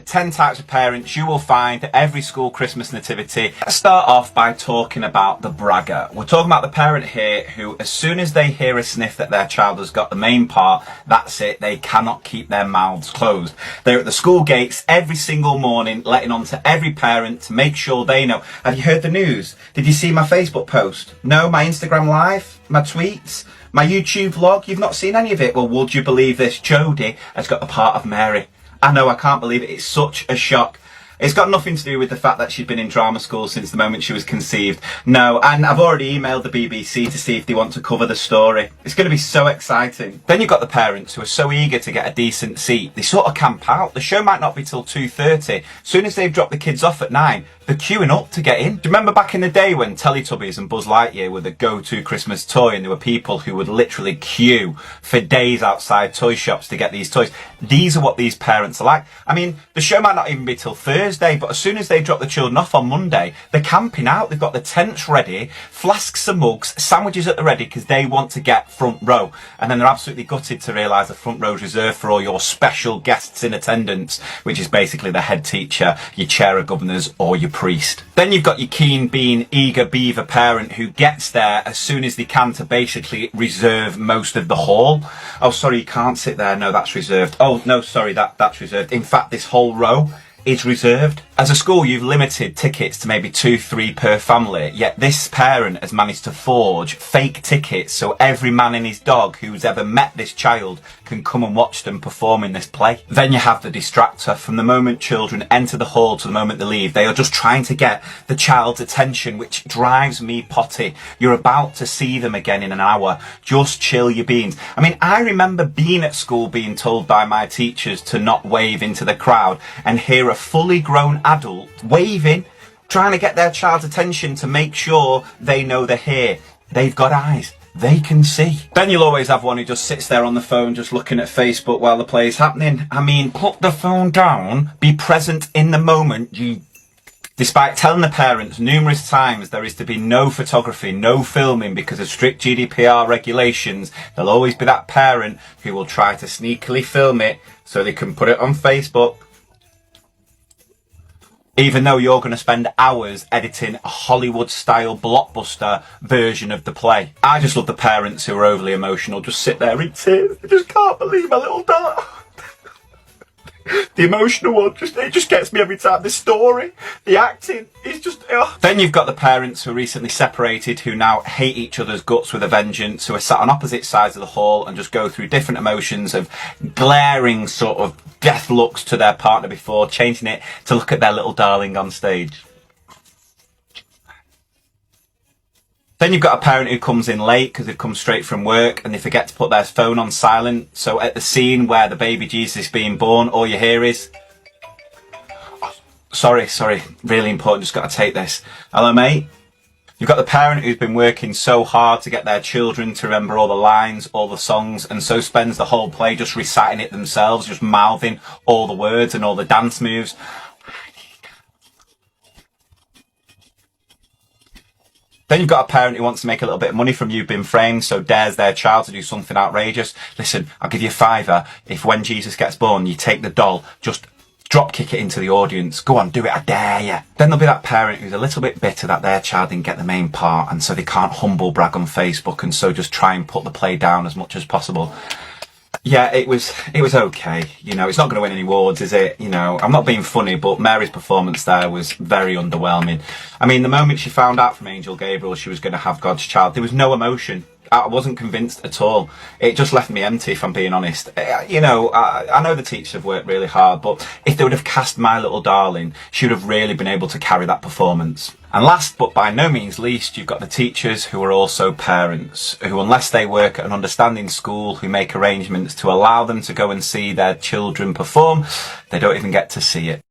10 types of parents you will find at every school Christmas nativity. Let's start off by talking about the bragger. We're talking about the parent here who, as soon as they hear a sniff that their child has got the main part, that's it, they cannot keep their mouths closed. They're at the school gates every single morning, letting on to every parent to make sure they know. Have you heard the news? Did you see my Facebook post? No, my Instagram live? My tweets? My YouTube vlog? You've not seen any of it? Well, would you believe this? Jodie has got the part of Mary. I know, I can't believe it. It's such a shock. It's got nothing to do with the fact that she'd been in drama school since the moment she was conceived. No, and I've already emailed the BBC to see if they want to cover the story. It's going to be so exciting. Then you've got the parents who are so eager to get a decent seat, they sort of camp out. The show might not be till 2:30. As soon as they've dropped the kids off at 9, they're queuing up to get in. Do you remember back in the day when Teletubbies and Buzz Lightyear were the go-to Christmas toy, and there were people who would literally queue for days outside toy shops to get these toys? These are what these parents are like. I mean, the show might not even be till Thursday, but as soon as they drop the children off on Monday, they're camping out. They've got the tents ready, flasks and mugs, sandwiches at the ready because they want to get front row. And then they're absolutely gutted to realise the front row is reserved for all your special guests in attendance, which is basically the head teacher, your chair of governors, or your priest. Then you've got your keen bean, eager beaver parent who gets there as soon as they can to basically reserve most of the hall. Oh, sorry, you can't sit there. No, that's reserved. Oh, no, sorry, that's reserved. In fact, this whole row is reserved. As a school, you've limited tickets to maybe 2-3 per family, yet this parent has managed to forge fake tickets so every man and his dog who's ever met this child can come and watch them perform in this play. Then you have the distractor. From the moment children enter the hall to the moment they leave, they are just trying to get the child's attention, which drives me potty. You're about to see them again in an hour. Just chill your beans. I mean, I remember being at school being told by my teachers to not wave into the crowd, and hear a fully grown adult waving, trying to get their child's attention to make sure they know they're here. They've got eyes. They can see. Then you'll always have one who just sits there on the phone just looking at Facebook while the play is happening. I mean, put the phone down, be present in the moment. Despite telling the parents numerous times there is to be no photography, no filming because of strict GDPR regulations, there'll always be that parent who will try to sneakily film it so they can put it on Facebook, even though you're going to spend hours editing a Hollywood-style blockbuster version of the play. I just love the parents who are overly emotional, just sit there in tears. I just can't believe my little daughter. The emotional one, it just gets me every time. The story, the acting, it's just... Ugh. Then you've got the parents who are recently separated, who now hate each other's guts with a vengeance, who are sat on opposite sides of the hall and just go through different emotions of glaring sort of death looks to their partner before changing it to look at their little darling on stage. Then you've got a parent who comes in late because they've come straight from work and they forget to put their phone on silent. So at the scene where the baby Jesus is being born, all you hear is, oh, sorry, really important, just got to take this. Hello, mate. You've got the parent who's been working so hard to get their children to remember all the lines, all the songs, and so spends the whole play just reciting it themselves, just mouthing all the words and all the dance moves. Then you've got a parent who wants to make a little bit of money from you being framed, so dares their child to do something outrageous. Listen, I'll give you £5 if when Jesus gets born, you take the doll, just drop kick it into the audience. Go on, do it, I dare you. Then there'll be that parent who's a little bit bitter that their child didn't get the main part, and so they can't humble brag on Facebook, and so just try and put the play down as much as possible. Yeah, it was okay. You know, it's not going to win any awards, is it? You know, I'm not being funny, but Mary's performance there was very underwhelming. I mean, the moment she found out from Angel Gabriel she was going to have God's child, there was no emotion. I wasn't convinced at all. It just left me empty, if I'm being honest. You know, I know the teachers have worked really hard, but if they would have cast my little darling, she would have really been able to carry that performance. And last, but by no means least, you've got the teachers who are also parents, who, unless they work at an understanding school, who make arrangements to allow them to go and see their children perform, they don't even get to see it.